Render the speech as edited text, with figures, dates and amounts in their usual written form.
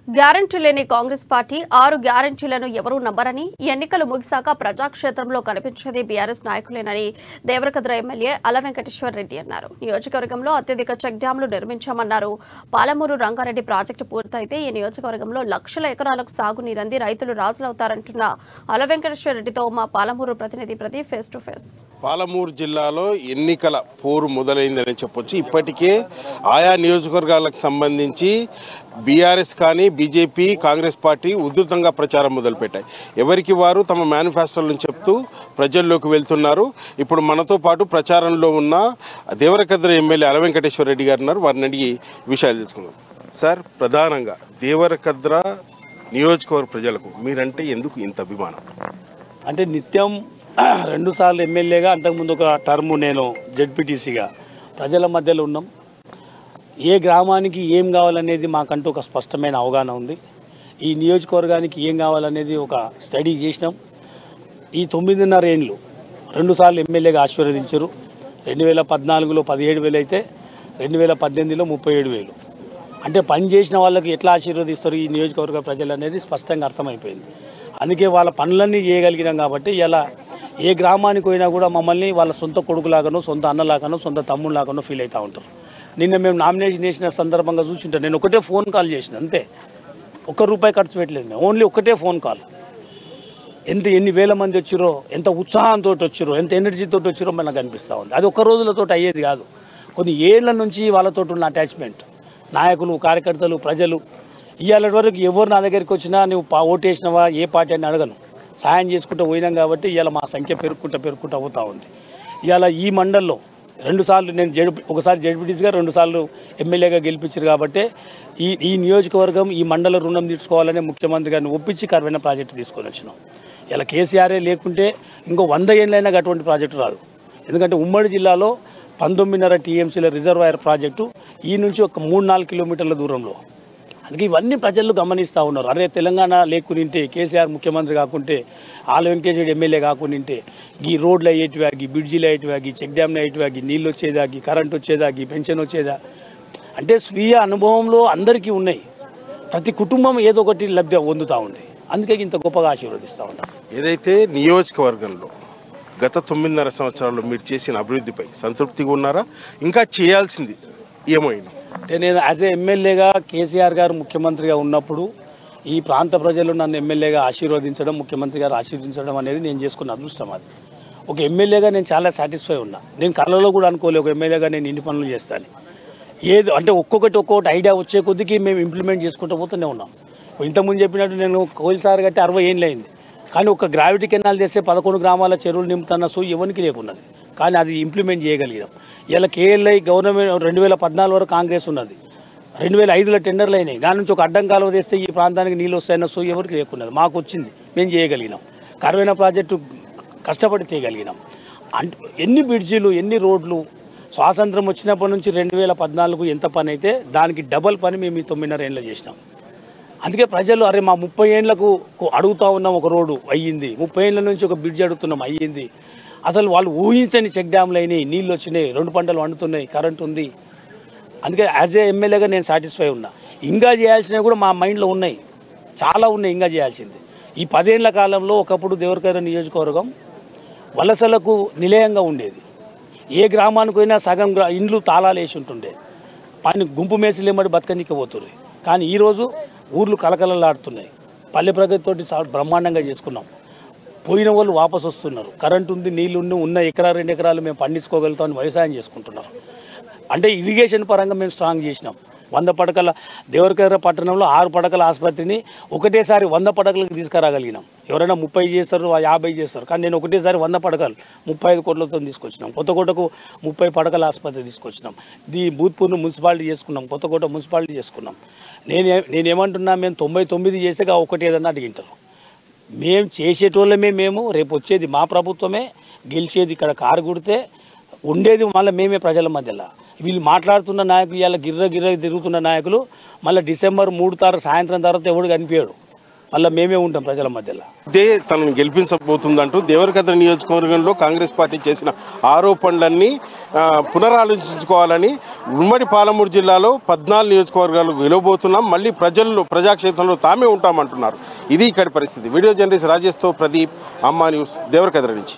Guarantee లేని Congress party 6 గ్యారెంటీలను ఎవరూ నమ్మరని, ఎన్నికలు ముగిశాక ప్రజాక్షేత్రంలో కనిపించేది బీఆర్ఎస్ నాయకులేనని దేవరకద్ర ఎమ్మెల్యే అల వెంకటేశ్వర్ రెడ్డి అన్నారు. నియోజకవర్గంలో అత్యధిక చెక్ డ్యాంలు నిర్మించామన్నారు. పాలమూరు రంగారెడ్డి ప్రాజెక్టు పూర్తయితే ఈ నియోజకవర్గంలో లక్షల ఎకరాలకు సాగునీరంది రైతులు రాజులవుతారంటున్న అల వెంకటేశ్వర్ రెడ్డితో మా పాలమూరు ప్రతినిధి Pradeep face to face. Palamuru జిల్లాలో ఎన్నికల పోరు మొదలైందని చెప్పొచ్చు. ఇప్పటికే ఆయా నియోజకవర్గాలకు సంబంధించి బీఆర్ఎస్ కానీ బీజేపీ కాంగ్రెస్ పార్టీ ఉధృతంగా ప్రచారం మొదలుపెట్టాయి. ఎవరికి వారు తమ మేనిఫెస్టోలను చెప్తూ ప్రజల్లోకి వెళ్తున్నారు. ఇప్పుడు మనతో పాటు ప్రచారంలో ఉన్న దేవరకద్ర ఎమ్మెల్యే అల వెంకటేశ్వర రెడ్డి గారు ఉన్నారు. వారిని అడిగి విషయాలు తెలుసుకుందాం. సార్, ప్రధానంగా దేవరకద్ర నియోజకవర్గ ప్రజలకు మీరంటే ఎందుకు ఇంత అభిమానం? అంటే నిత్యం 2 సార్లు ఎమ్మెల్యేగా, అంతకుముందు ఒక టర్ము నేను జెడ్పీటీసీగా ప్రజల మధ్యలో ఉన్నాం. ఏ గ్రామానికి ఏం కావాలనేది మాకంటూ ఒక స్పష్టమైన అవగాహన ఉంది. ఈ నియోజకవర్గానికి ఏం కావాలనేది ఒక స్టడీ చేసినాం. ఈ 9.5 ఏళ్ళు 2 సార్లు ఎమ్మెల్యేగా ఆశీర్వదించారు. 2014లో 17,000 అయితే 2018లో 37,000. అంటే పని చేసిన వాళ్ళకి ఎట్లా ఆశీర్వదిస్తారు ఈ నియోజకవర్గ ప్రజలు అనేది స్పష్టంగా అర్థమైపోయింది. అందుకే వాళ్ళ పనులన్నీ చేయగలిగినాం కాబట్టి ఇలా ఏ గ్రామానికి పోయినా కూడా మమ్మల్ని వాళ్ళ సొంత కొడుకులాగానో, సొంత అన్నలాగానో, సొంత తమ్ముళ్ళలాగానో ఫీల్ అవుతూ ఉంటారు. నిన్న మేము నామినేషన్ చేసిన సందర్భంగా చూసింటాను. నేను ఒకటే ఫోన్ కాల్ చేసిన, అంతే. ₹1 ఖర్చు పెట్టలేదు. మేము ఓన్లీ ఒకటే ఫోన్ కాల్. ఎన్ని వేల మంది వచ్చారో, ఎంత ఉత్సాహంతో వచ్చారో, ఎంత ఎనర్జీతో వచ్చారో మనకు అనిపిస్తూ ఉంది. అది ఒక్క రోజులతో అయ్యేది కాదు. కొన్ని ఏళ్ల నుంచి వాళ్ళతో ఉన్న అటాచ్మెంట్, నాయకులు, కార్యకర్తలు, ప్రజలు. ఇవాళ వరకు ఎవరు నా దగ్గరికి వచ్చినా నువ్వు ఓటేసినవా, ఏ పార్టీ అని అడగను. సాయం చేసుకుంటూ పోయినాం కాబట్టి ఇవాళ మా సంఖ్య పెరుగుకుంటూ అవుతూ ఉంది. ఇవాళ ఈ మండల్లో 2 సార్లు నేను ఒకసారి జెడ్పీటీసీగా 2 సార్లు ఎమ్మెల్యేగా గెలిపించారు కాబట్టి ఈ నియోజకవర్గం, ఈ మండల రుణం తీసుకోవాలనే ముఖ్యమంత్రి గారిని ఒప్పించి కరువైన ప్రాజెక్టు తీసుకొని వచ్చినాం. ఇలా కేసీఆరే లేకుంటే ఇంకో 100 ఏళ్ళైనా అటువంటి ప్రాజెక్టు రాదు. ఎందుకంటే ఉమ్మడి జిల్లాలో 19.5 టీఎంసీల రిజర్వాయర్ ప్రాజెక్టు ఈ నుంచి ఒక 3-4 కిలోమీటర్ల దూరంలో. అందుకే ఇవన్నీ ప్రజలు గమనిస్తూ ఉన్నారు. అరే, తెలంగాణ లేకుంటే, కేసీఆర్ ముఖ్యమంత్రి కాకుంటే, ఆల వెంకటేశ్వర ఎమ్మెల్యే కాకుంటే ఈ రోడ్లు అయ్యేటివా, ఈ బ్రిడ్జిలు అయ్యేటివా, ఈ చెక్ డ్యామ్లు అయ్యేటివా, ఈ నీళ్ళు వచ్చేదా, ఈ కరెంట్ వచ్చేదా, ఈ పెన్షన్ వచ్చేదా. అంటే స్వీయ అనుభవంలో అందరికీ ఉన్నాయి. ప్రతి కుటుంబం ఏదో ఒకటి లబ్ధి పొందుతూ ఉంది. అందుకే ఇంత గొప్పగా ఆశీర్వదిస్తూ ఉన్నారు. ఏదైతే నియోజకవర్గంలో గత 9.5 సంవత్సరాల్లో మీరు చేసిన అభివృద్ధిపై సంతృప్తిగా ఉన్నారా? ఇంకా చేయాల్సింది ఏమైనా? అంటే నేను యాజ్ ఏ ఎమ్మెల్యేగా కేసీఆర్ గారు ముఖ్యమంత్రిగా ఉన్నప్పుడు ఈ ప్రాంత ప్రజలు నన్ను ఎమ్మెల్యేగా ఆశీర్వదించడం, ముఖ్యమంత్రి గారు ఆశీర్వదించడం అనేది నేను చేసుకున్న అదృష్టం. అది ఒక ఎమ్మెల్యేగా నేను చాలా సాటిస్ఫై ఉన్నా. నేను కళ్ళలో కూడా అనుకోలే ఒక ఎమ్మెల్యేగా నేను ఇన్ని పనులు చేస్తాను. ఏదో అంటే ఒక్కొక్కటి ఐడియా వచ్చే కొద్దికి మేము ఇంప్లిమెంట్ చేసుకుంటూ పోతూనే ఉన్నాం. ఇంతకుముందు చెప్పినట్టు నేను కోయిల్సార్ కట్టి 60 ఏళ్ళు అయింది. కానీ ఒక గ్రావిటీ కెనాల్ చేస్తే 11 గ్రామాల చెరువులు నింపుతున్న సో ఎవరికి లేకున్నది. కానీ అది ఇంప్లిమెంట్ చేయగలిగాం. ఇలా కేఎల్ఐ గవర్నమెంట్ 2014 వరకు కాంగ్రెస్ ఉన్నది. 2005లో టెండర్లు అయినాయి. దాని నుంచి ఒక అడ్డం కాలువ తెస్తే ఈ ప్రాంతానికి నీళ్ళు వస్తాయన్న సో ఎవరికి లేకున్నది. మాకు వచ్చింది, మేము చేయగలిగినాం. కరువైన ప్రాజెక్టు కష్టపడి తీయగలిగినాం. అంటే ఎన్ని బ్రిడ్జిలు, ఎన్ని రోడ్లు. స్వాతంత్రం వచ్చినప్పటి నుంచి 2014 ఎంత పని అయితే దానికి డబల్ పని మేము ఈ 9.5 ఏళ్ళు చేసినాం. అందుకే ప్రజలు అరే మా 30 ఏళ్లకు అడుగుతూ ఉన్నాం, ఒక రోడ్డు అయ్యింది. 30 ఏళ్ళ నుంచి ఒక బ్రిడ్జ్ అడుగుతున్నాం, అయ్యింది. అసలు వాళ్ళు ఊహించని చెక్ డ్యామ్లు అయినాయి, నీళ్ళు వచ్చినాయి, 2 పంటలు వండుతున్నాయి, కరెంట్ ఉంది. అందుకే యాజ్ ఏ ఎమ్మెల్యేగా నేను సాటిస్ఫై ఉన్నా. ఇంకా చేయాల్సినవి కూడా మా మైండ్లో ఉన్నాయి, చాలా ఉన్నాయి ఇంకా చేయాల్సింది. ఈ 10 ఏళ్ల కాలంలో ఒకప్పుడు దేవరకద్ర నియోజకవర్గం వలసలకు నిలయంగా ఉండేది. ఏ గ్రామానికి పోయినా సగం ఇండ్లు తాళాలు వేసి ఉంటుండే. పని గుంపు మేసులు ఏమడి బతకనికపోతుంది. కానీ ఈరోజు ఊర్లు కలకలలాడుతున్నాయి. పల్లె ప్రగతితోటి బ్రహ్మాండంగా చేసుకున్నాం. పోయిన వాళ్ళు వాపసు వస్తున్నారు. కరెంట్ ఉంది, నీళ్ళు ఉన్న 1-2 ఎకరాలు మేము పండించుకోగలుగుతామని వ్యవసాయం చేసుకుంటున్నారు. అంటే ఇరిగేషన్ పరంగా మేము స్ట్రాంగ్ చేసినాం. 100 పడకల దేవరకద్ర పట్టణంలో 6 పడకల ఆసుపత్రిని ఒకటేసారి 100 పడకలకు తీసుకురాగలిగినాం. ఎవరైనా 30 చేస్తారు, 50 చేస్తారు. కానీ నేను ఒకటేసారి 100 పడకలు 35 కోట్లతో తీసుకొచ్చినాం. కొత్తకోటకు 30 పడకల ఆసుపత్రి తీసుకొచ్చినాం. భూత్పూర్ను మున్సిపాలిటీ చేసుకున్నాం, కొత్తకోట మున్సిపాలిటీ చేసుకున్నాం. నేనేమంటున్నా, మేము 99 చేస్తే ఒకటి ఏదన్నా అడిగింటారు. మేము చేసేటోళ్ళమే. మేము రేపు వచ్చేది మా ప్రభుత్వమే, గెలిచేది ఇక్కడ కారు గుడితే, ఉండేది మళ్ళీ మేమే ప్రజల మధ్యలో. వీళ్ళు మాట్లాడుతున్న నాయకులు, ఇలా గిర్ర తిరుగుతున్న నాయకులు మళ్ళీ డిసెంబర్ 3 తారీఖు సాయంత్రం తర్వాత ఎవడు కనిపించాడు. మళ్ళీ మేమే ఉంటాం ప్రజల మధ్యలో. ఇదే తనను గెలిపించబోతుందంటూ దేవరకద్ర నియోజకవర్గంలో కాంగ్రెస్ పార్టీ చేసిన ఆరోపణలన్నీ పునరాలోచించుకోవాలని ఉమ్మడి పాలమూరు జిల్లాలో 14 నియోజకవర్గాలు గెలవబోతున్నాం, మళ్ళీ ప్రజాక్షేత్రంలో తామే ఉంటామంటున్నారు. ఇది ఇక్కడి పరిస్థితి. వీడియో జర్నలిస్ట్ రాజేష్తో ప్రదీప్, అమ్మా న్యూస్, దేవరకద్ర నుంచి.